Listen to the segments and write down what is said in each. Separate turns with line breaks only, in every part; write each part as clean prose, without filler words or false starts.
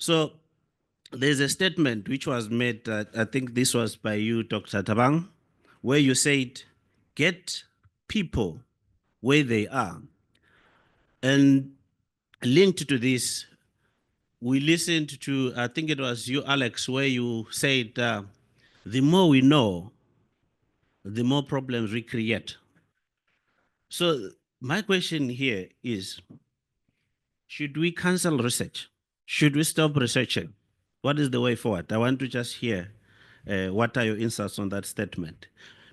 So there's a statement which was made, I think this was by you, Dr. Tabang, where you said, get people where they are. And linked to this, we listened to, I think it was you, Alex, where you said, the more we know, the more problems we create. So my question here is, should we cancel research? Should we stop researching? What is the way forward? I want to just hear what are your insights on that statement?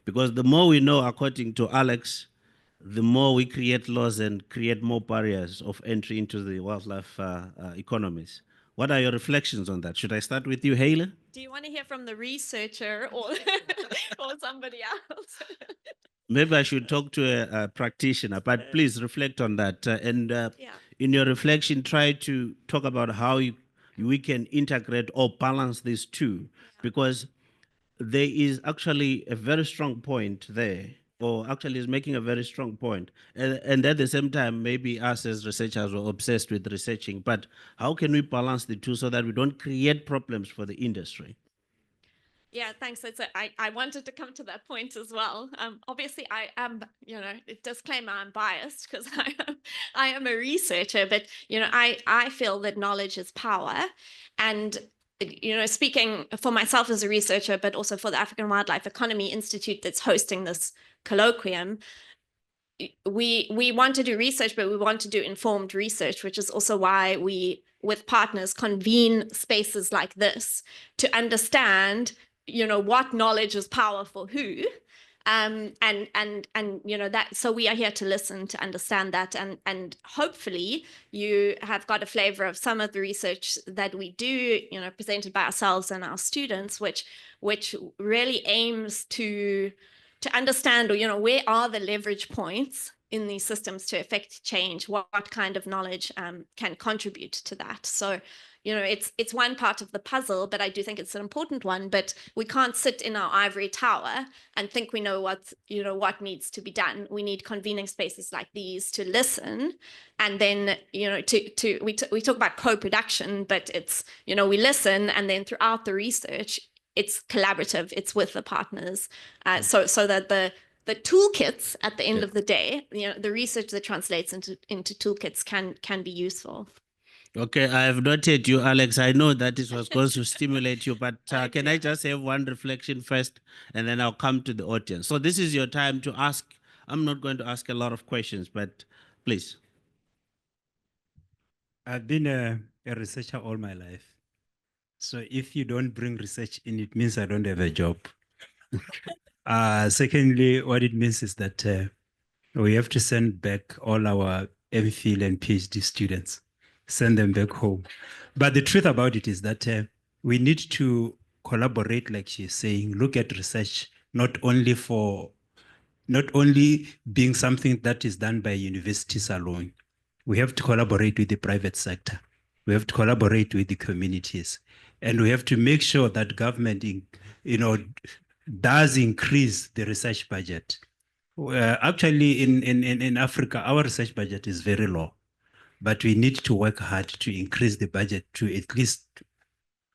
Because the more we know, according to Alex, the more we create laws and create more barriers of entry into the wildlife economies. What are your reflections on that? Should I start with you, Hayley?
Do you want to hear from the researcher or, or somebody else?
Maybe I should talk to a practitioner, but please reflect on that. In your reflection, try to talk about how we can integrate or balance these two, because there is actually a very strong point there, or actually is making a very strong point. And at the same time, maybe us as researchers were obsessed with researching, but how can we balance the two so that we don't create problems for the industry?
Yeah, thanks. I wanted to come to that point as well. Obviously, I am, disclaimer, I'm biased because I am a researcher, but, I feel that knowledge is power. And, speaking for myself as a researcher, but also for the African Wildlife Economy Institute that's hosting this colloquium, we want to do research, but we want to do informed research, which is also why we, with partners, convene spaces like this to understand what knowledge is power for who, and that. So we are here to listen, to understand that, and hopefully you have got a flavor of some of the research that we do, presented by ourselves and our students, which really aims to understand, or where are the leverage points in these systems to affect change, what kind of knowledge can contribute to that. So it's one part of the puzzle, but I do think it's an important one. But we can't sit in our ivory tower and think we know what needs to be done. We need convening spaces like these to listen, and then we talk about co-production, but it's we listen, and then throughout the research, it's collaborative. It's with the partners, so that the toolkits at the end of the day, the research that translates into toolkits can be useful.
Okay, I have noted you, Alex. I know that it was going to stimulate you, but can I just have one reflection first, and then I'll come to the audience. So this is your time to ask. I'm not going to ask a lot of questions, but please.
I've been a researcher all my life. So if you don't bring research in, it means I don't have a job. Secondly, what it means is that we have to send back all our MPhil and PhD students, send them back home. But the truth about it is that we need to collaborate, like she's saying, look at research, not only being something that is done by universities alone. We have to collaborate with the private sector. We have to collaborate with the communities. And we have to make sure that government, does increase the research budget. Actually, in Africa, our research budget is very low, but we need to work hard to increase the budget to at least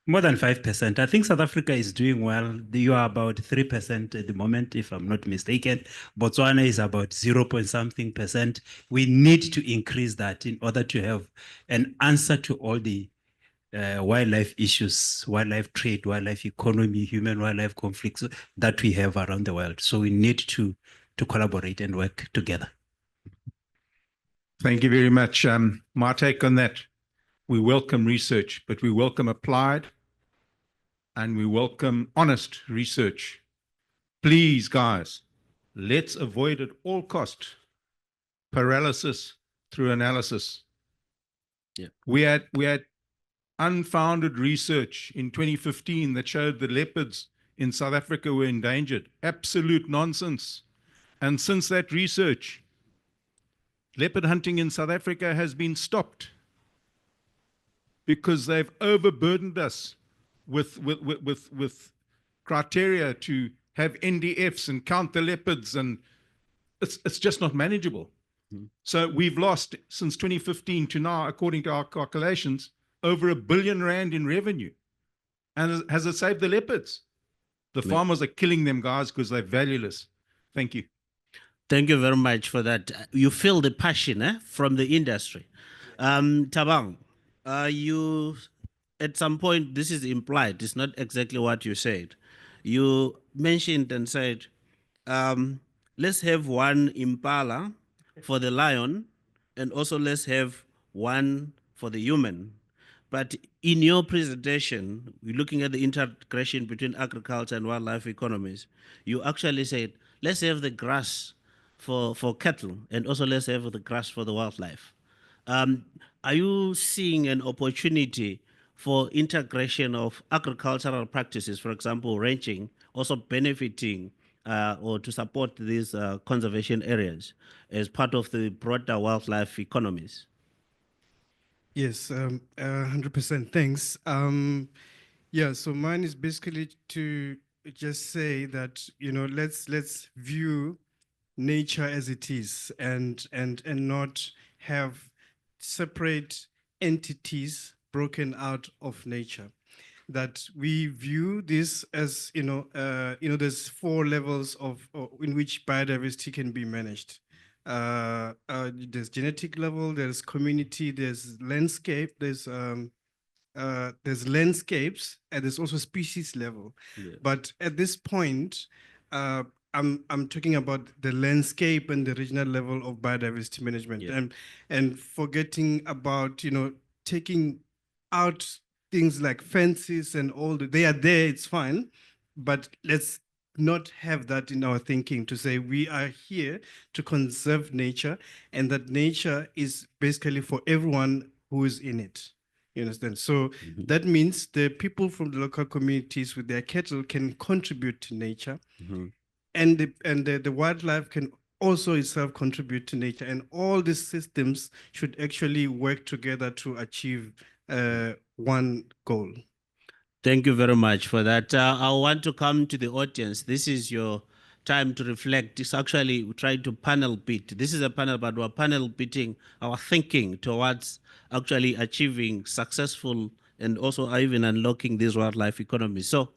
more than 5%. I think South Africa is doing well. You are about 3% at the moment, if I'm not mistaken. Botswana is about 0.something%. We need to increase that in order to have an answer to all the wildlife issues, wildlife trade, wildlife economy, human-wildlife conflicts that we have around the world. So we need to collaborate and work together.
Thank you very much. My take on that, we welcome research, but we welcome applied and we welcome honest research. Please, guys, let's avoid at all cost paralysis through analysis.
Yeah.
We had unfounded research in 2015 that showed the leopards in South Africa were endangered. Absolute nonsense. And since that research, leopard hunting in South Africa has been stopped because they've overburdened us with criteria to have NDFs and count the leopards, and it's just not manageable. So we've lost, since 2015 to now, according to our calculations, over R1 billion in revenue. And has it saved the leopards? The farmers are killing them, guys, because they're valueless. Thank you.
Thank you very much for that. You feel the passion from the industry. Thabang, you, at some point, this is implied, it's not exactly what you said. You mentioned and said, let's have one impala for the lion, and also let's have one for the human. But in your presentation, we're looking at the integration between agriculture and wildlife economies. You actually said, let's have the grass for cattle, and also let's have the grass for the wildlife. Are you seeing an opportunity for integration of agricultural practices, for example, ranching, also benefiting or to support these conservation areas as part of the broader wildlife economies?
Yes, 100%. Thanks. Yeah, so mine is basically to just say that, you know, let's view nature as it is and not have separate entities broken out of nature. That we view this as, there's 4 levels of in which biodiversity can be managed. There's genetic level, there's community, there's landscape, there's landscapes, and there's also species level.
Yeah.
But at this point, I'm talking about the landscape and the regional level of biodiversity management,
Yeah.
and forgetting about, taking out things like fences and all they are there, it's fine, but let's not have that in our thinking to say we are here to conserve nature, and that nature is basically for everyone who is in it. You understand? So that means the people from the local communities with their cattle can contribute to nature, and the wildlife can also itself contribute to nature, and all these systems should actually work together to achieve one goal.
Thank you very much for that. I want to come to the audience. This is your time to reflect. It's actually we try to panel beat. This is a panel, but we're panel beating our thinking towards actually achieving successful and also even unlocking these wildlife economies. So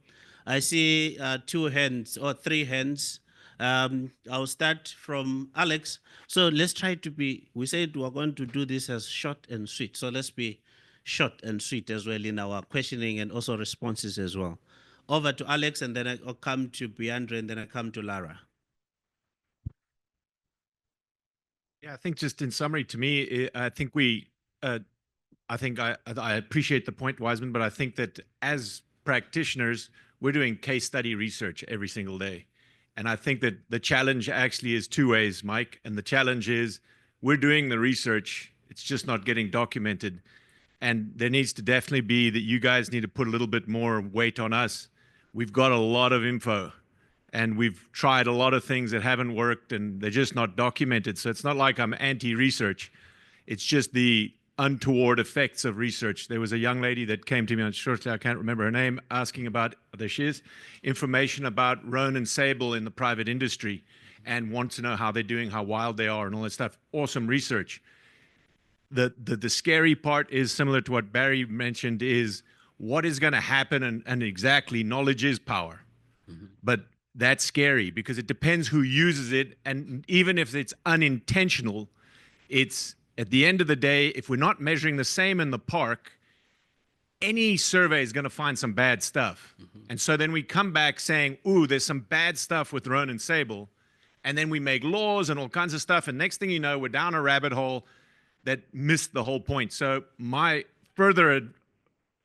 I see 2 hands or 3 hands. I'll start from Alex. So let's try to be, we said we're going to do this as short and sweet. So let's be short and sweet as well in our questioning and also responses as well. Over to Alex, and then I'll come to Biandre, and then I come to Lara.
Yeah, I think just in summary, to me, I think I appreciate the point, Wiseman, but I think that as practitioners, we're doing case study research every single day. And I think that the challenge actually is 2 ways, Mike. And the challenge is we're doing the research, it's just not getting documented. And there needs to definitely be that you guys need to put a little bit more weight on us. We've got a lot of info, and we've tried a lot of things that haven't worked, and they're just not documented. So it's not like I'm anti-research. It's just the untoward effects of research. There was a young lady that came to me, unfortunately I can't remember her name, asking about, there she is, information about roan and sable in the private industry, and wants to know how they're doing, how wild they are, and all that stuff. Awesome research. The scary part is similar to what Barry mentioned, is what is going to happen, and exactly, knowledge is power. But that's scary because it depends who uses it, and even if it's unintentional, it's at the end of the day, if we're not measuring the same in the park, any survey is going to find some bad stuff. And so then we come back saying, ooh, there's some bad stuff with roan and sable, and then we make laws and all kinds of stuff, and next thing you know, we're down a rabbit hole that missed the whole point. So my further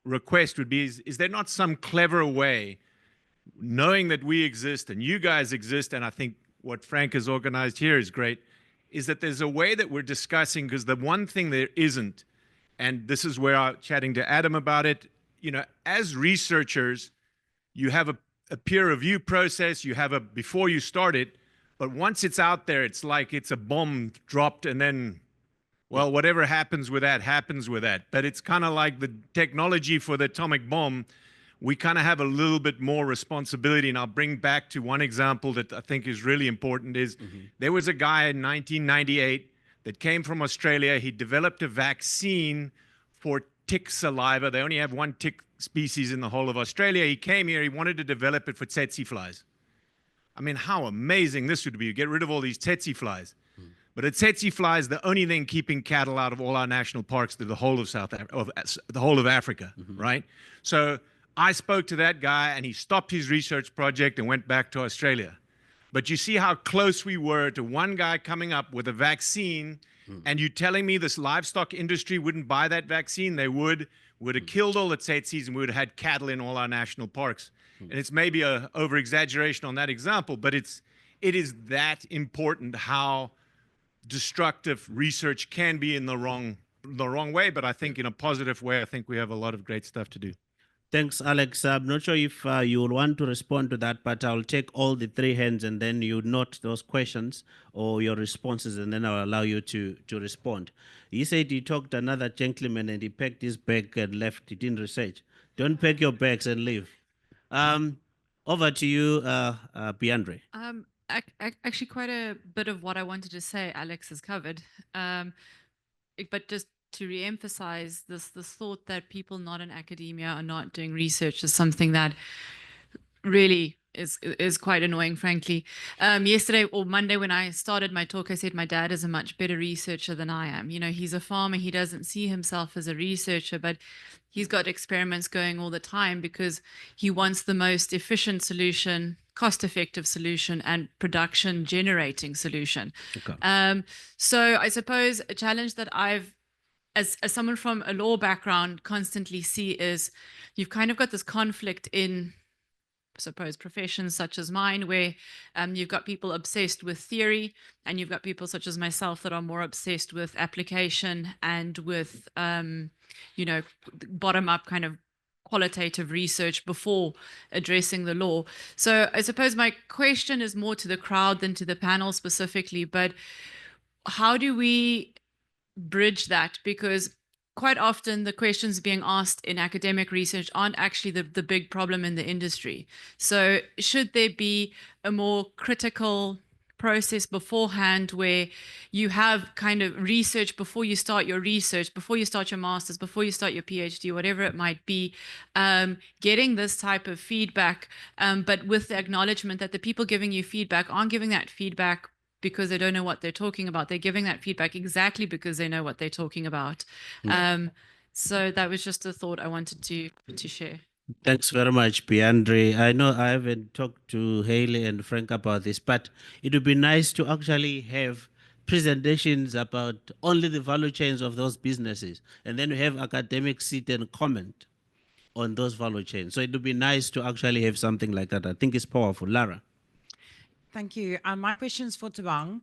request would be, is there not some clever way, knowing that we exist and you guys exist, and I think what Frank has organized here is great, is that there's a way that we're discussing, because the one thing there isn't, and this is where I'm chatting to Adam about it, as researchers, you have a peer review process, you have before you start it, but once it's out there, it's like it's a bomb dropped, and then, well, whatever happens with that, happens with that. But it's kind of like the technology for the atomic bomb. We kind of have a little bit more responsibility. And I'll bring back to one example that I think is really important is there was a guy in 1998 that came from Australia. He developed a vaccine for tick saliva. They only have one tick species in the whole of Australia. He came here, he wanted to develop it for tsetse flies. I mean, how amazing this would be. You get rid of all these tsetse flies. But a tsetse fly is the only thing keeping cattle out of all our national parks through the whole of the whole of Africa, right? So I spoke to that guy and he stopped his research project and went back to Australia. But you see how close we were to one guy coming up with a vaccine, and you telling me this livestock industry wouldn't buy that vaccine? They would have killed all the tsetses and we would have had cattle in all our national parks. And it's maybe a over-exaggeration on that example, but it is that important how destructive research can be in the wrong way, but I think in a positive way. I think we have a lot of great stuff to do.
Thanks, Alex. I'm not sure if you will want to respond to that, but I'll take all the three hands and then you note those questions or your responses, and then I'll allow you to respond. He said he talked to another gentleman and he packed his bag and left. He didn't research. Don't pack your bags and leave. Over to you, Biandre.
Actually, quite a bit of what I wanted to say, Alex has covered. But just to re-emphasize this thought that people not in academia are not doing research is something that really is quite annoying, frankly. Yesterday or Monday when I started my talk, I said my dad is a much better researcher than I am. You know, he's a farmer. He doesn't see himself as a researcher, but he's got experiments going all the time because he wants the most efficient solution, cost-effective solution, and production generating solution. Okay. So I suppose a challenge that I've, as someone from a law background, constantly see is you've kind of got this conflict in, I suppose, professions such as mine, where you've got people obsessed with theory, and you've got people such as myself that are more obsessed with application and with, you know, bottom-up kind of qualitative research before addressing the law. So I suppose my question is more to the crowd than to the panel specifically, but how do we bridge that? Because quite often the questions being asked in academic research aren't actually the big problem in the industry. So should there be a more critical process beforehand where you have kind of research before you start your research, before you start your master's, before you start your PhD, whatever it might be, getting this type of feedback, but with the acknowledgement that the people giving you feedback aren't giving that feedback because they don't know what they're talking about. They're giving that feedback exactly because they know what they're talking about. So that was just a thought I wanted to share.
Thanks very much, Biandre. I know I haven't talked to Hayley and Frank about this, but it would be nice to actually have presentations about only the value chains of those businesses, and then we have academics sit and comment on those value chains. So it would be nice to actually have something like that. I think it's powerful. Lara.
Thank you. My question is for Thabang.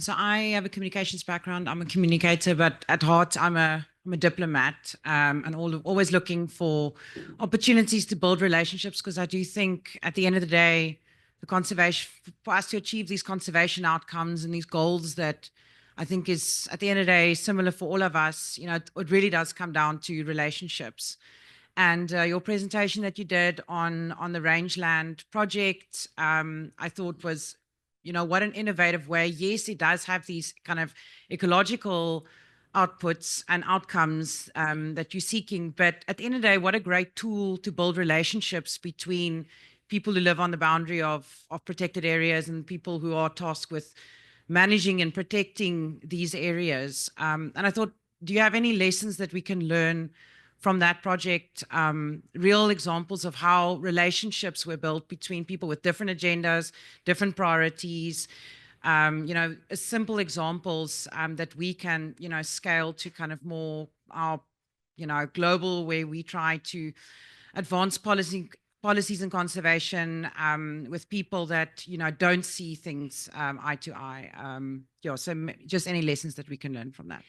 So I have a communications background. I'm a communicator, but at heart, I'm a diplomat, and always looking for opportunities to build relationships, because I do think at the end of the day, the conservation, for us to achieve these conservation outcomes and these goals that I think is at the end of the day similar for all of us, you know, it really does come down to relationships. And your presentation that you did on the rangeland project, I thought was, you know, what an innovative way. Yes, it does have these kind of ecological outputs and outcomes that you're seeking. But at the end of the day, what a great tool to build relationships between people who live on the boundary of protected areas and people who are tasked with managing and protecting these areas. And I thought, do you have any lessons that we can learn from that project, real examples of how relationships were built between people with different agendas, different priorities, you know, simple examples that we can, you know, scale to kind of more our, you know, global, where we try to advance policies and conservation with people that, you know, don't see things eye to eye. Yeah, so just any lessons that we can learn from that.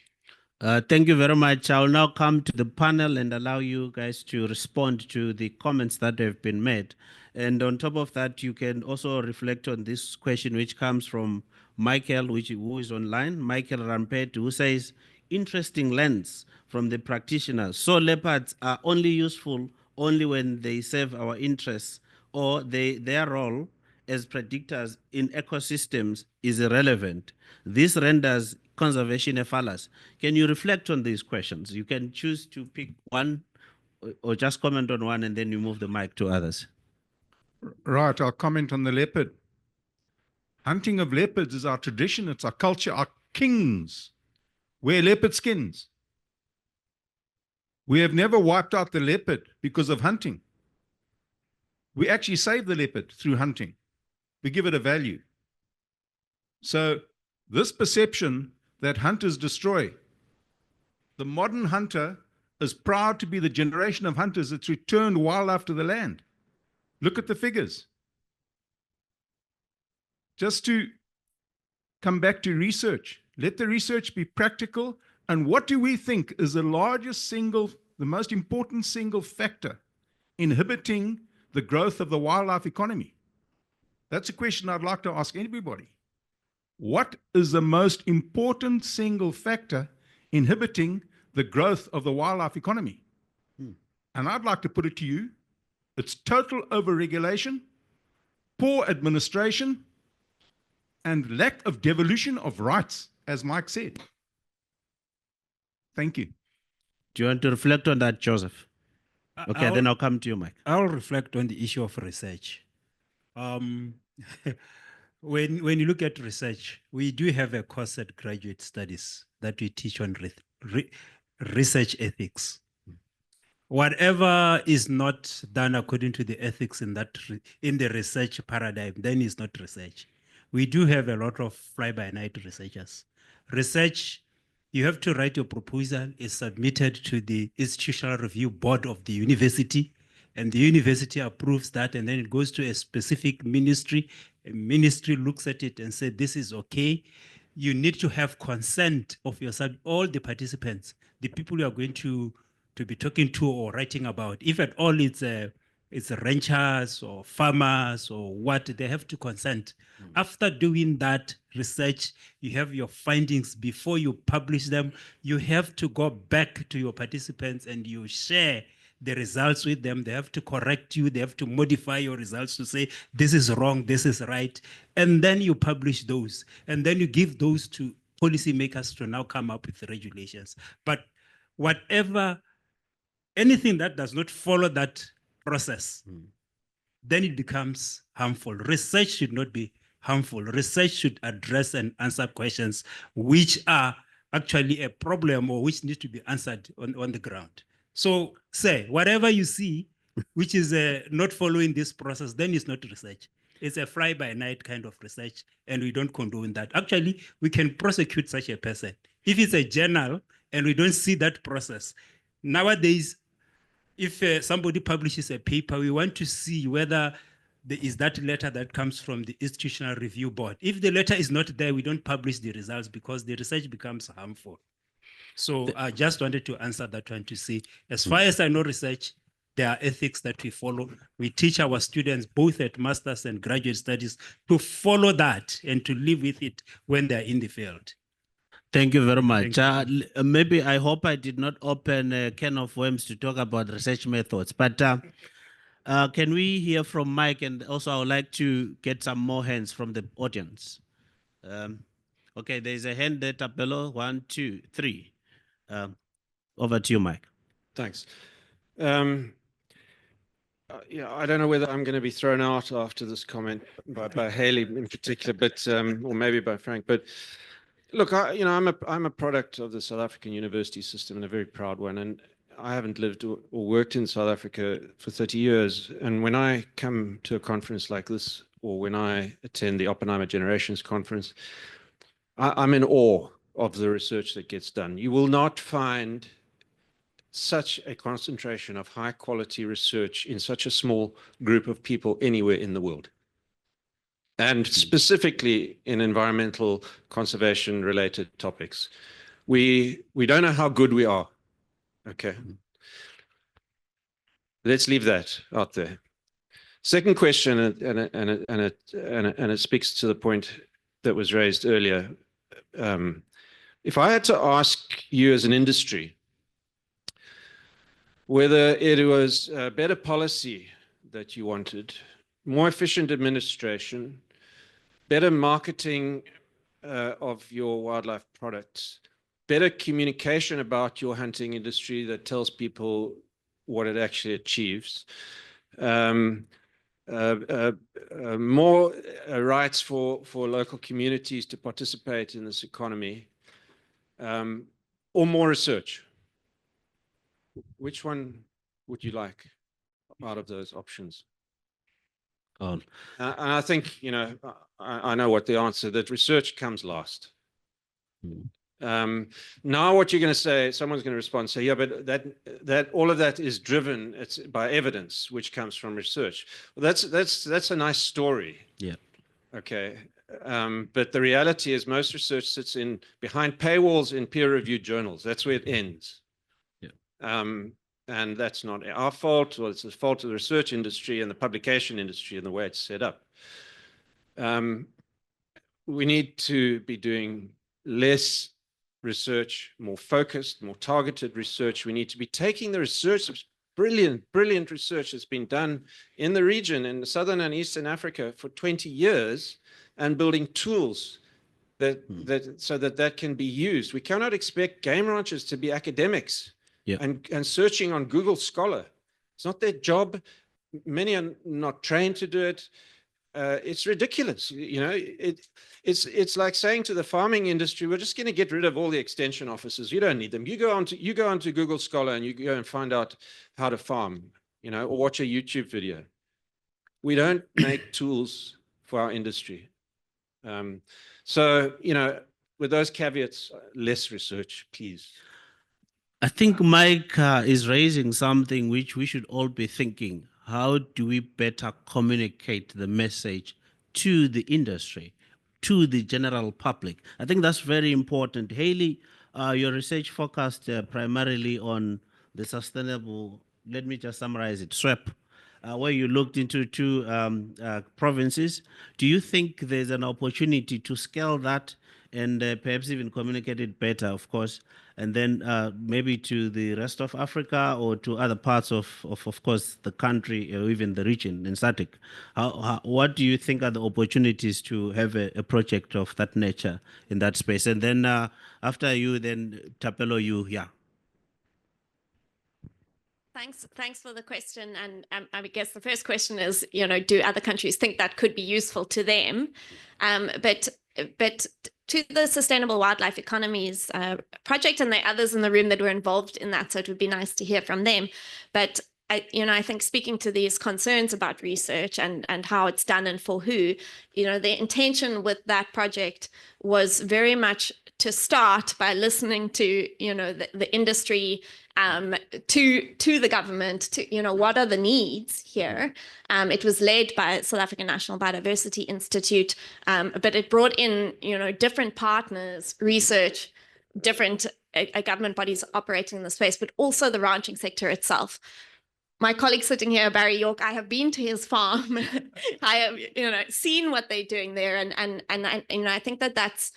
Thank you very much. I will now come to the panel and allow you guys to respond to the comments that have been made. And on top of that, you can also reflect on this question, which comes from Michael, who is online, Michael Rampet, who says, interesting lens from the practitioners. So leopards are only useful only when they serve our interests, or their role as predictors in ecosystems is irrelevant. This renders conservation a fallacy. Can you reflect on these questions? You can choose to pick one or just comment on one and then you move the mic to others.
Right, I'll comment on the leopard. Hunting of leopards is our tradition, it's our culture. Our kings wear leopard skins. We have never wiped out the leopard because of hunting. We actually save the leopard through hunting. We give it a value. So this perception that hunters destroy, the modern hunter is proud to be the generation of hunters that's returned wildlife to the land. Look at the figures. Just to come back to research, let the research be practical. And what do we think is the most important single factor inhibiting the growth of the wildlife economy? That's a question I'd like to ask everybody. What is the most important single factor inhibiting the growth of the wildlife economy? And I'd like to put it to you, it's total overregulation, poor administration, and lack of devolution of rights, as Mike said. Thank you.
Do you want to reflect on that, Joseph? Okay, then I'll come to you, Mike.
I'll reflect on the issue of research. When you look at research, we do have a course at graduate studies that we teach on research ethics. Whatever is not done according to the ethics in the research paradigm, then it's not research. We do have a lot of fly-by-night researchers. Research, you have to write your proposal, it's submitted to the institutional review board of the university, and the university approves that, and then it goes to a specific ministry. A ministry looks at it and says, this is okay. You need to have consent of all the participants, the people you are going to be talking to or writing about. If at all it's ranchers or farmers or what, they have to consent. After doing that research, you have your findings. Before you publish them, you have to go back to your participants and you share the results with them. They have to correct you. They have to modify your results to say, this is wrong, this is right. And then you publish those. And then you give those to policymakers to now come up with regulations. But anything that does not follow that process, then it becomes harmful. Research should not be harmful. Research should address and answer questions which are actually a problem or which need to be answered on the ground. So say, whatever you see, which is not following this process, then it's not research. It's a fly-by-night kind of research, and we don't condone that. Actually, we can prosecute such a person. If it's a journal and we don't see that process, nowadays, if somebody publishes a paper, we want to see whether there is that letter that comes from the institutional review board. If the letter is not there, we don't publish the results because the research becomes harmful. So I just wanted to answer that one to see, as far as I know research, there are ethics that we follow. We teach our students, both at master's and graduate studies, to follow that and to live with it when they're in the field.
Thank you very much. Maybe I hope I did not open a can of worms to talk about research methods, but can we hear from Mike? And also I would like to get some more hands from the audience. Okay, there's a hand there, Tapelo, 1, 2, 3. Over to you, Mike.
Thanks. Yeah, I don't know whether I'm going to be thrown out after this comment by Hayley in particular, but or maybe by Frank. But look, I'm a product of the South African university system and a very proud one. And I haven't lived or worked in South Africa for 30 years. And when I come to a conference like this, or when I attend the Oppenheimer Generations Conference, I'm in awe of the research that gets done. You will not find such a concentration of high quality research in such a small group of people anywhere in the world. And specifically in environmental conservation related topics. We don't know how good we are. Okay. Let's leave that out there. Second question, and it speaks to the point that was raised earlier. If I had to ask you as an industry whether it was better policy that you wanted, more efficient administration, better marketing of your wildlife products, better communication about your hunting industry that tells people what it actually achieves, more rights for local communities to participate in this economy, or more research. Which one would you like out of those options? And I think, you know, I know what the answer, that research comes last. Now what you're going to say, someone's going to respond and say, yeah, but that all of that is driven by evidence, which comes from research. Well, that's a nice story.
Yeah.
Okay. But the reality is most research sits behind paywalls in peer-reviewed journals. That's where it ends. Yeah. And that's not our fault. Well, it's the fault of the research industry and the publication industry and the way it's set up. We need to be doing less research, more focused, more targeted research. We need to be taking the research, brilliant research that's been done in the region, in Southern and Eastern Africa for 20 years, and building tools so that can be used. We cannot expect game ranchers to be academics. Yeah. And searching on Google Scholar. It's not their job. Many are not trained to do it. It's ridiculous. You know, it's like saying to the farming industry, we're just going to get rid of all the extension officers. You don't need them. You go onto Google Scholar and you go and find out how to farm, you know, or watch a YouTube video. We don't make tools for our industry. So, you know, with those caveats, less research, please.
I think Mike is raising something which we should all be thinking. How do we better communicate the message to the industry, to the general public? I think that's very important. Hayley, your research focused primarily on the sustainable, let me just summarize it, SWAP, where you looked into two provinces. Do you think there's an opportunity to scale that and perhaps even communicate it better, of course, and then maybe to the rest of Africa or to other parts of course, the country or even the region in SADC? What do you think are the opportunities to have a project of that nature in that space? And then after you, then Tapelo, you, yeah.
Thanks for the question. And I guess the first question is, you know, do other countries think that could be useful to them? But to the Sustainable Wildlife Economies project, and there are others in the room that were involved in that, so it would be nice to hear from them. But I think speaking to these concerns about research and how it's done and for who, you know, the intention with that project was very much to start by listening to, you know, the industry, to the government, to, you know, what are the needs here. It was led by South African National Biodiversity Institute, but it brought in, you know, different partners, research, different government bodies operating in the space, but also the ranching sector itself. My colleague sitting here, Barry York, I have been to his farm. I have, you know, seen what they're doing there, and you know, I think that that's,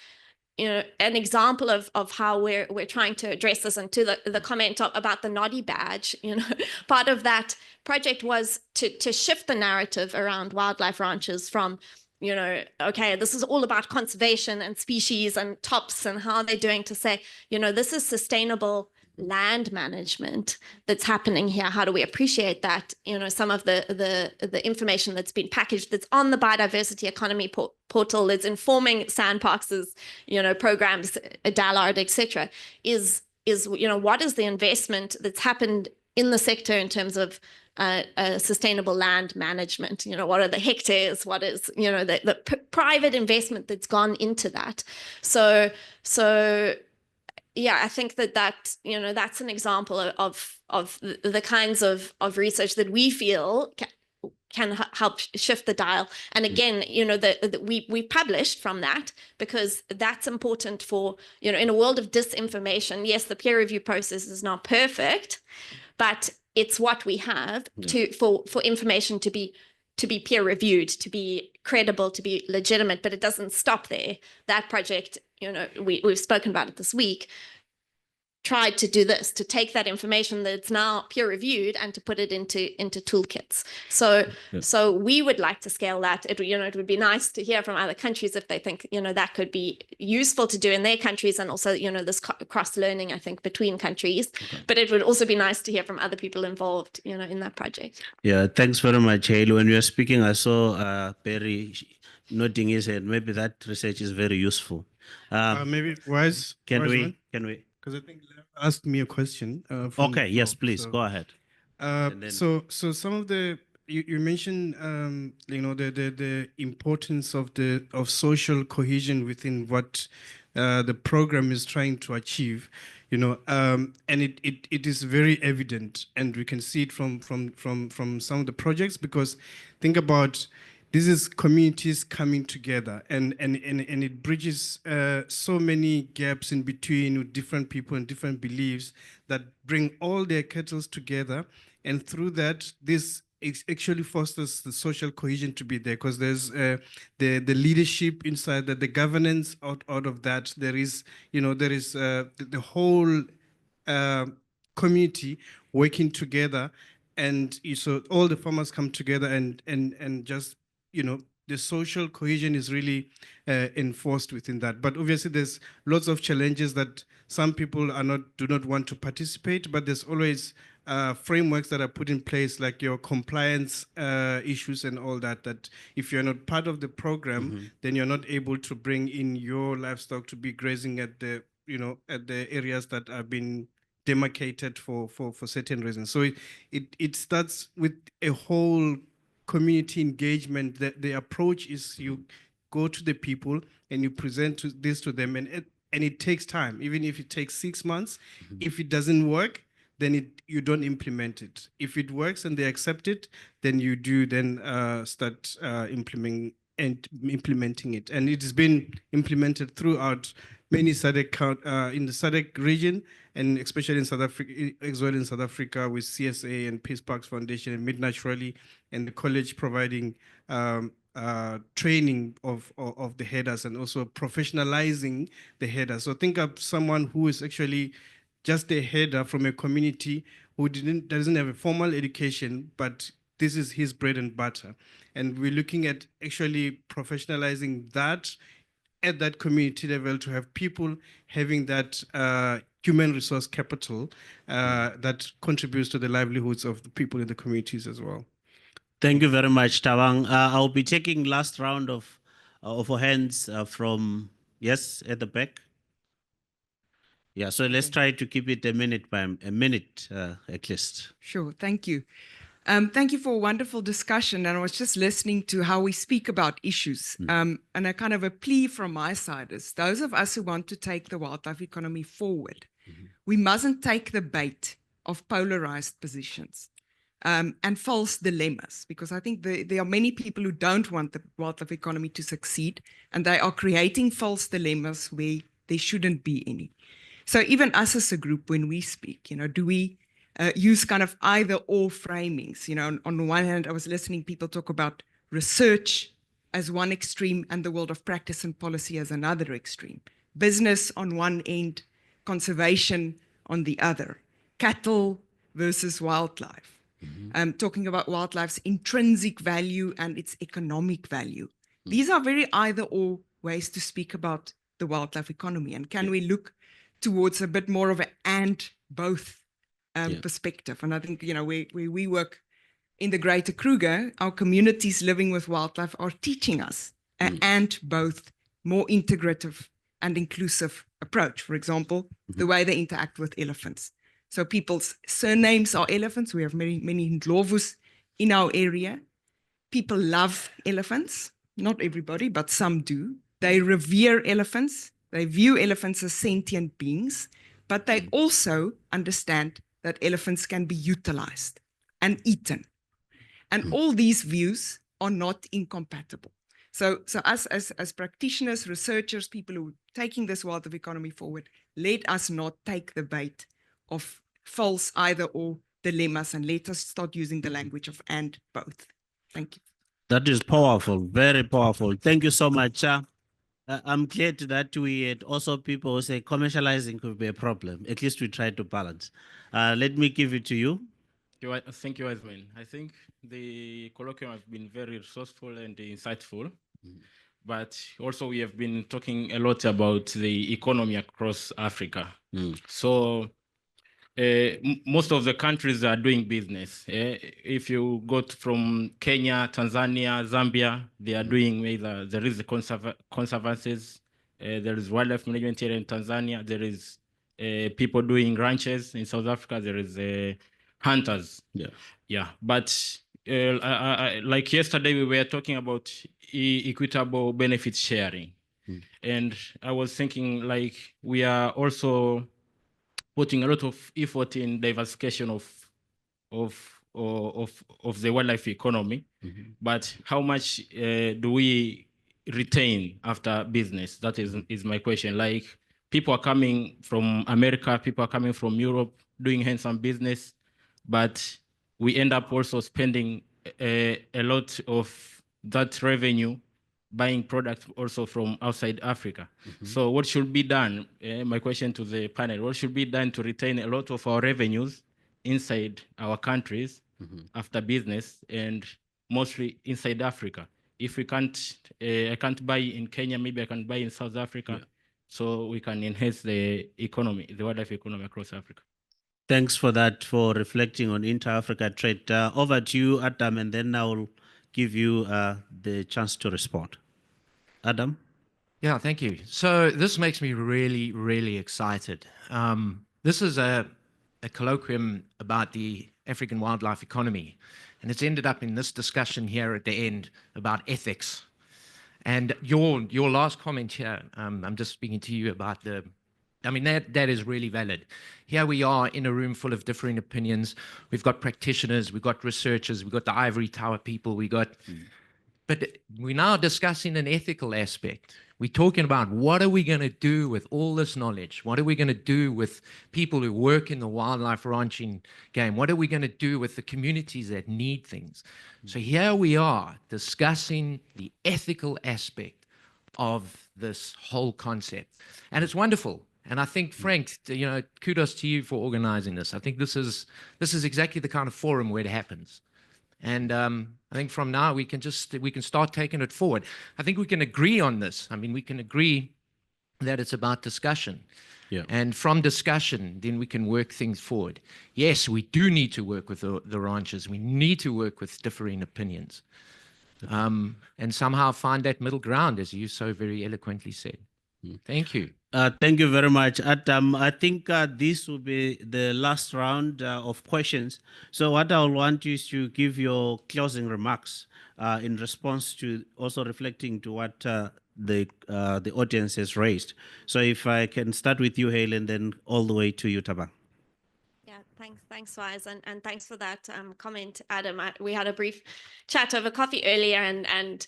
you know, an example of how we're trying to address this. And to the comment about the noddy badge, you know, part of that project was to shift the narrative around wildlife ranches from, you know, okay, this is all about conservation and species and tops and how they're doing, to say, you know, this is sustainable land management that's happening here. How do we appreciate that? You know, some of the information that's been packaged, that's on the biodiversity economy portal, that's informing SANParks', you know, programs, Dallard, etc., is, you know, what is the investment that's happened in the sector in terms of sustainable land management? You know, what are the hectares? What is, you know, the private investment that's gone into that? So yeah, I think that, you know, that's an example of the kinds of research that we feel can help shift the dial. And again, you know, we published from that because that's important for, you know, in a world of disinformation. Yes, the peer review process is not perfect, but it's what we have for information to be peer reviewed, to be credible, to be legitimate. But it doesn't stop there. That project, you know, we've spoken about it this week, tried to do this, to take that information that's now peer reviewed and to put it into toolkits. So so we would like to scale that. It would be nice to hear from other countries if they think that could be useful to do in their countries, and also this cross learning, I think, between countries. But it would also be nice to hear from other people involved in that project.
Yeah, thanks very much, Hayley. When you were speaking, I saw Perry nodding his head. Maybe that research is very useful.
Maybe Wise.
Can
Wiseman?
we?
Because I think Lev asked me a question.
Okay, yes, please, go ahead.
So some of the you mentioned the importance of social cohesion within what the program is trying to achieve, and it is very evident, and we can see it from some of the projects, because think about. This is communities coming together, and it bridges so many gaps in between with different people and different beliefs that bring all their kettles together. And through that, this actually fosters the social cohesion to be there, because there's the leadership inside that, the governance out of that. There is, the whole community working together, and so all the farmers come together and just the social cohesion is really enforced within that. But obviously there's lots of challenges that some people do not want to participate, but there's always frameworks that are put in place, like your compliance issues and all that, that if you're not part of the program, then you're not able to bring in your livestock to be grazing at the areas that have been demarcated for certain reasons. So it starts with a whole community engagement. The approach is you go to the people and you present this to them, and it takes time. Even if it takes 6 months, if it doesn't work, then you don't implement it. If it works and they accept it, then you do start implementing it. And it has been implemented throughout many SADC in the SADC region, and especially in South Africa, as well in South Africa, with CSA and Peace Parks Foundation and Mid Naturally, and the college providing training of the headers, and also professionalizing the headers. So think of someone who is actually just a header from a community who doesn't have a formal education, but this is his bread and butter. And we're looking at actually professionalizing that at that community level, to have people having that human resource capital that contributes to the livelihoods of the people in the communities as well.
Thank you very much, Thabang. I'll be taking last round of hands from, yes, at the back. Yeah, so let's try to keep it a minute at least.
Sure, thank you. Thank you for a wonderful discussion. And I was just listening to how we speak about issues. And a kind of a plea from my side is, those of us who want to take the wildlife economy forward, we mustn't take the bait of polarized positions and false dilemmas, because I think there are many people who don't want the wildlife economy to succeed, and they are creating false dilemmas where there shouldn't be any. So even us as a group, when we speak, do we use kind of either or framings? On the one hand, I was listening, people talk about research as one extreme and the world of practice and policy as another extreme. Business on one end, conservation on the other, cattle versus wildlife. Talking about wildlife's intrinsic value and its economic value. These are very either or ways to speak about the wildlife economy. And can we look towards a bit more of an and both perspective? And I think, where we work in the Greater Kruger, our communities living with wildlife are teaching us an and both, more integrative and inclusive approach. For example, the way they interact with elephants. So people's surnames are elephants. We have many Ndlovus in our area. People love elephants. Not everybody, but some do. They revere elephants. They view elephants as sentient beings, but they also understand that elephants can be utilized and eaten. And all these views are not incompatible. So us as practitioners, researchers, people who are taking this wildlife economy forward, let us not take the bait of false either or dilemmas, and let us start using the language of and both. Thank you.
That is powerful, very powerful. Thank you so much. I'm glad that we had also people who say commercializing could be a problem. At least we try to balance. Let me give it to you.
Thank you, Wiseman. I think the colloquium has been very resourceful and insightful, but also we have been talking a lot about the economy across Africa. So most of the countries are doing business. If you go from Kenya, Tanzania, Zambia, they are doing either there is the conservancies, there is wildlife management here in Tanzania, there is people doing ranches in South Africa, there is hunters. Yeah. But like yesterday, we were talking about equitable benefit sharing, and I was thinking like we are also putting a lot of effort in diversification of the wildlife economy, but how much do we retain after business? That is my question. Like people are coming from America, people are coming from Europe, doing handsome business, but we end up also spending a lot of that revenue buying products also from outside Africa. So what should be done? My question to the panel, what should be done to retain a lot of our revenues inside our countries after business and mostly inside Africa? If we can't, I can't buy in Kenya, maybe I can buy in South Africa, so we can enhance the economy, the wildlife economy across Africa.
Thanks for that, for reflecting on inter-Africa trade. Over to you, Adam, and then I'll give you the chance to respond. Adam?
Yeah, thank you. So this makes me really, really excited. This is a colloquium about the African wildlife economy, and it's ended up in this discussion here at the end about ethics. And your last comment here, I'm just speaking to you about that is really valid. Here we are in a room full of differing opinions. We've got practitioners, we've got researchers, we've got the ivory tower people, but we're now discussing an ethical aspect. We're talking about what are we going to do with all this knowledge? What are we going to do with people who work in the wildlife ranching game? What are we going to do with the communities that need things? So here we are discussing the ethical aspect of this whole concept. And it's wonderful. And I think, Frank, kudos to you for organizing this. I think this is exactly the kind of forum where it happens. And I think from now we can start taking it forward. I think we can agree on this. I mean, we can agree that it's about discussion. And from discussion, then we can work things forward. Yes, we do need to work with the ranchers. We need to work with differing opinions. And somehow find that middle ground, as you so very eloquently said. Thank you.
Thank you very much, Adam. I think this will be the last round of questions. So what I want you is to give your closing remarks in response to also reflecting to what the audience has raised. So if I can start with you, Hayley, and then all the way to you, Thabang.
Yeah, thanks, Wise, and thanks for that comment, Adam. We had a brief chat over coffee earlier, and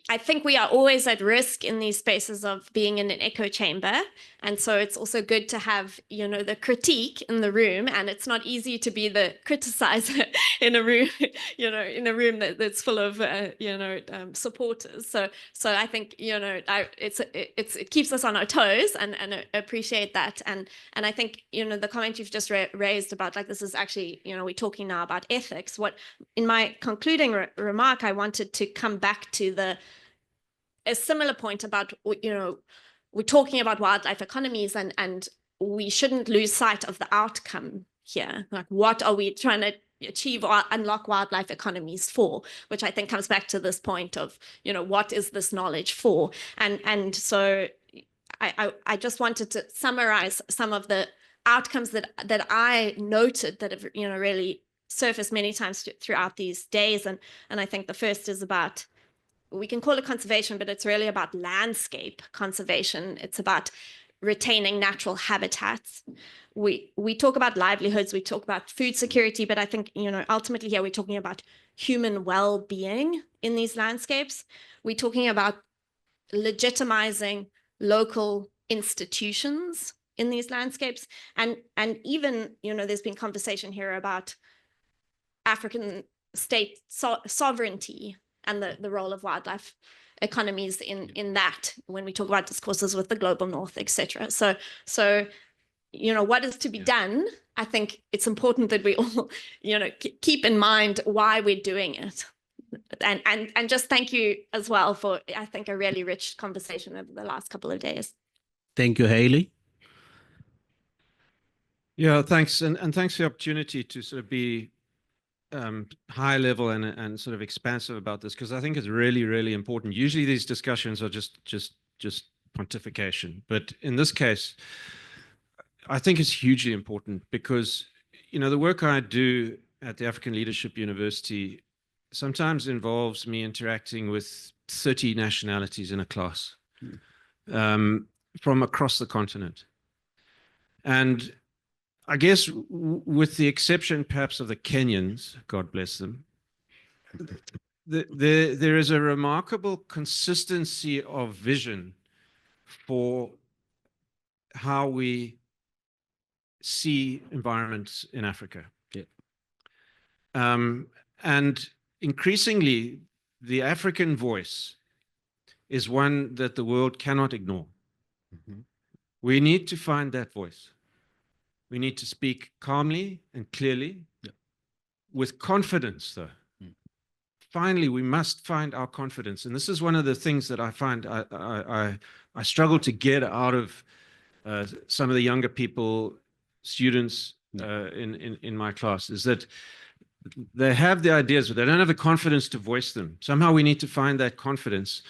I think we are always at risk in these spaces of being in an echo chamber. And so it's also good to have, the critique in the room, and it's not easy to be the criticizer in a room, in a room that's full of, supporters. So I think, it keeps us on our toes, and appreciate that. And I think, the comment you've just raised about this is actually, we're talking now about ethics. In my concluding remark, I wanted to come back to a similar point about, we're talking about wildlife economies, and we shouldn't lose sight of the outcome here. Like, what are we trying to achieve or unlock wildlife economies for? Which I think comes back to this point of, what is this knowledge for? And so I just wanted to summarize some of the outcomes that I noted that have, really surfaced many times throughout these days. And I think the first is about, we can call it conservation, but it's really about landscape conservation. It's about retaining natural habitats. We talk about livelihoods, we talk about food security, but I think, ultimately here we're talking about human well-being in these landscapes. We're talking about legitimizing local institutions in these landscapes. And even, there's been conversation here about African state sovereignty and the role of wildlife economies in that when we talk about discourses with the global north, etc. So what is to be done? I think it's important that we all, keep in mind why we're doing it. And just thank you as well for, I think, a really rich conversation over the last couple of days.
Thank you, Hayley.
Yeah, thanks. And thanks for the opportunity to sort of be high level and sort of expansive about this, because I think it's really, really important. Usually these discussions are just pontification. But in this case, I think it's hugely important because, the work I do at the African Leadership University sometimes involves me interacting with 30 nationalities in a class from across the continent. And I guess with the exception perhaps of the Kenyans, God bless them, there is a remarkable consistency of vision for how we see environments in Africa. Yeah. And increasingly, the African voice is one that the world cannot ignore. Mm-hmm. We need to find that voice. We need to speak calmly and clearly, with confidence, though. Mm. Finally, we must find our confidence. And this is one of the things that I find I struggle to get out of some of the younger people, students in my class, is that they have the ideas, but they don't have the confidence to voice them. Somehow we need to find that confidence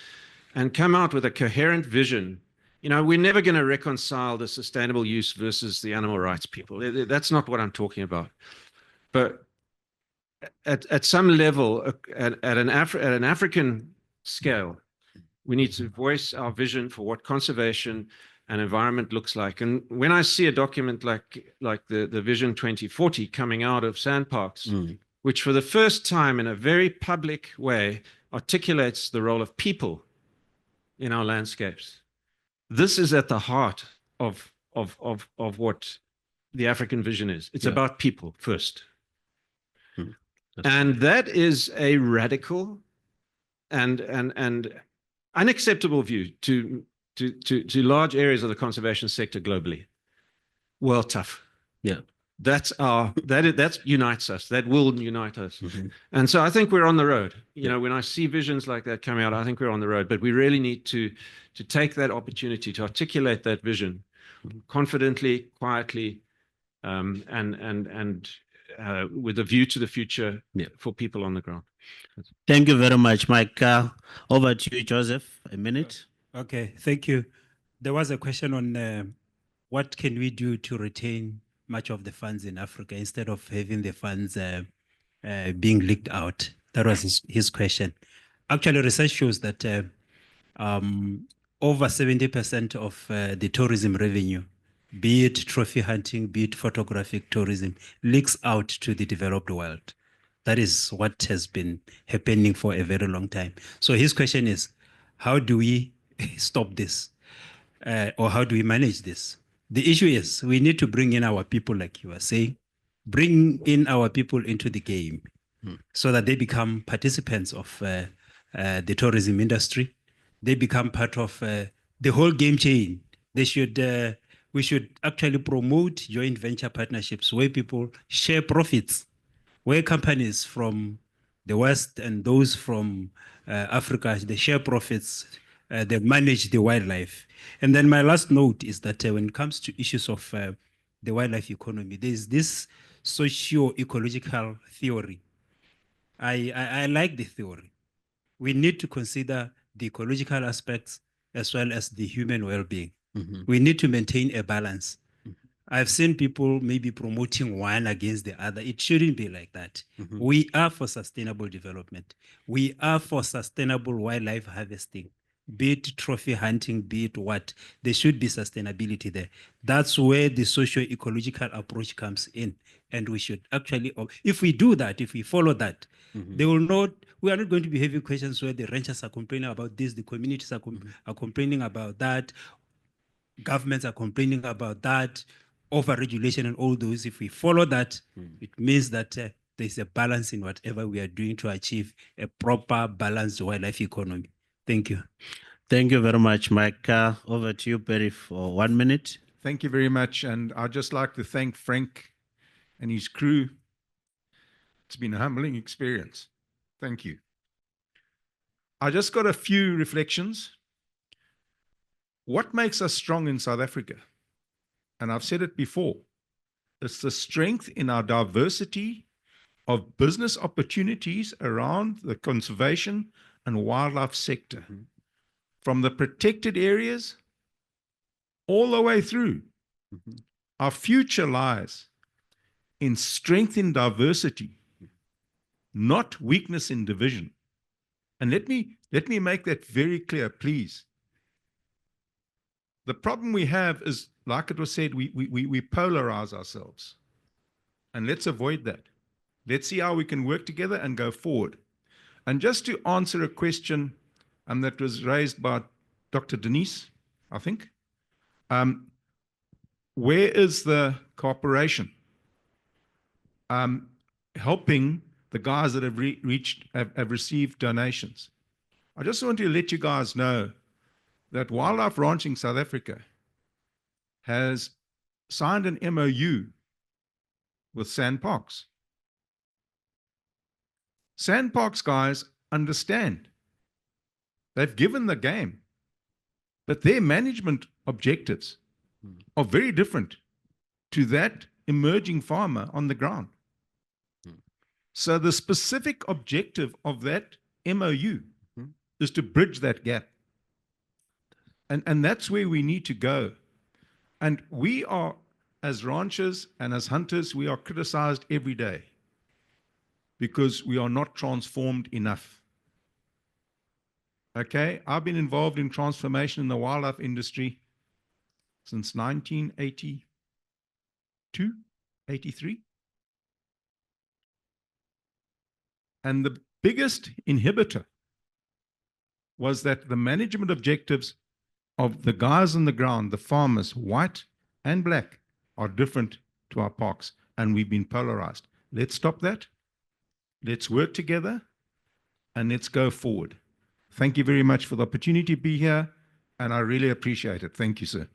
and come out with a coherent vision. We're never going to reconcile the sustainable use versus the animal rights people. That's not what I'm talking about. But at some level, at an African scale, we need to voice our vision for what conservation and environment looks like. And when I see a document like the Vision 2040 coming out of SANParks, which for the first time in a very public way articulates the role of people in our landscapes, this is at the heart of what the African vision is. It's about people first. And that is a radical and unacceptable view to large areas of the conservation sector globally. Well, tough. Yeah. That unites us. That will unite us. Mm-hmm. And so I think we're on the road. When I see visions like that coming out, I think we're on the road. But we really need to take that opportunity to articulate that vision confidently, quietly, and with a view to the future for people on the ground.
Thank you very much, Mike. Over to you, Joseph. A minute.
Okay, thank you. There was a question on what can we do to retain much of the funds in Africa instead of having the funds being leaked out. That was his question. Actually, research shows that over 70% of the tourism revenue, be it trophy hunting, be it photographic tourism, leaks out to the developed world. That is what has been happening for a very long time. So his question is, how do we stop this? Or how do we manage this? The issue is we need to bring in our people, like you were saying, bring in our people into the game so that they become participants of the tourism industry. They become part of the whole game chain. We should actually promote joint venture partnerships where people share profits, where companies from the West and those from Africa, they share profits, they manage the wildlife. And then my last note is that when it comes to issues of the wildlife economy, there's this socio-ecological theory. I like the theory. We need to consider the ecological aspects as well as the human well-being. Mm-hmm. We need to maintain a balance. Mm-hmm. I've seen people maybe promoting one against the other. It shouldn't be like that. Mm-hmm. We are for sustainable development. We are for sustainable wildlife harvesting, be it trophy hunting, be it what. There should be sustainability there. That's where the socio-ecological approach comes in. And we should actually, if we do that, if we follow that, they will not, we are not going to be having questions where the ranchers are complaining about this, the communities are complaining about that, governments are complaining about that, over-regulation and all those. If we follow that, it means that there's a balance in whatever we are doing to achieve a proper balanced wildlife economy. Thank you.
Thank you very much, Mike. Over to you, Perry, for 1 minute.
Thank you very much. And I'd just like to thank Frank and his crew. It's been a humbling experience. Thank you. I just got a few reflections. What makes us strong in South Africa? And I've said it before, it's the strength in our diversity of business opportunities around the conservation and wildlife sector, from the protected areas all the way through. Our future lies in strength in diversity, not weakness in division. And let me make that very clear, please. The problem we have is, like it was said, we polarize ourselves. And let's avoid that. Let's see how we can work together and go forward. And just to answer a question that was raised by Dr. Denise, I think, where is the cooperation? Helping the guys that have received donations. I just want to let you guys know that Wildlife Ranching South Africa has signed an MOU with SANParks. SANParks guys understand. They've given the game, but their management objectives are very different to that emerging farmer on the ground. So the specific objective of that MOU is to bridge that gap. And that's where we need to go. And we are, as ranchers and as hunters, we are criticized every day because we are not transformed enough. Okay, I've been involved in transformation in the wildlife industry since 1982, 83. And the biggest inhibitor was that the management objectives of the guys on the ground, the farmers, white and black, are different to our parks. And we've been polarized. Let's stop that. Let's work together and let's go forward. Thank you very much for the opportunity to be here. And I really appreciate it. Thank you, sir.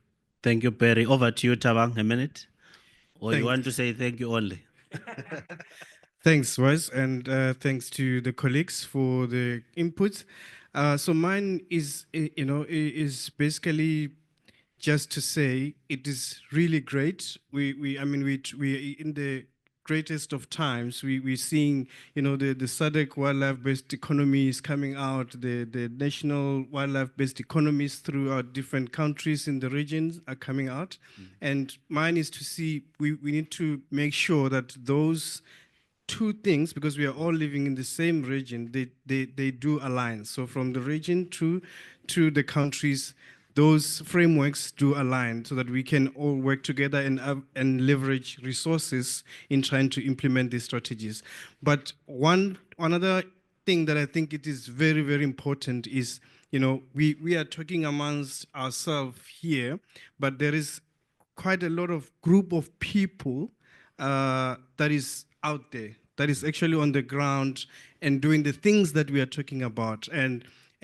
Thank you, Perry. Over to you, Thabang, a minute. Or you
Thanks.
want to say thank you only?
Thanks, Wise, and thanks to the colleagues for the input. So mine is, is basically just to say it is really great. We in the greatest of times. We're seeing, the SADC wildlife-based economy is coming out. The national wildlife-based economies throughout different countries in the regions are coming out. And mine is to see we need to make sure that those two things, because we are all living in the same region, they do align. So from the region to the countries, those frameworks do align so that we can all work together and leverage resources in trying to implement these strategies. But another thing that I think it is very, very important is, we are talking amongst ourselves here, but there is quite a lot of group of people that is out there, that is actually on the ground and doing the things that we are talking about.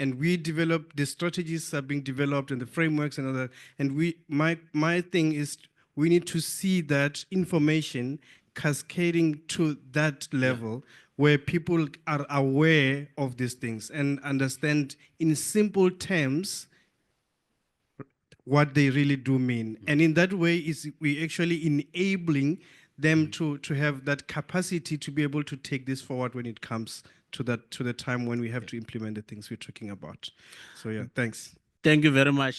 And we develop, the strategies are being developed and the frameworks and all that. And my thing is we need to see that information cascading to that level where people are aware of these things and understand in simple terms what they really do mean. And in that way, we actually enabling them to have that capacity to be able to take this forward when it comes to the time when we have to implement the things we're talking about. So yeah, thanks.
Thank you very much.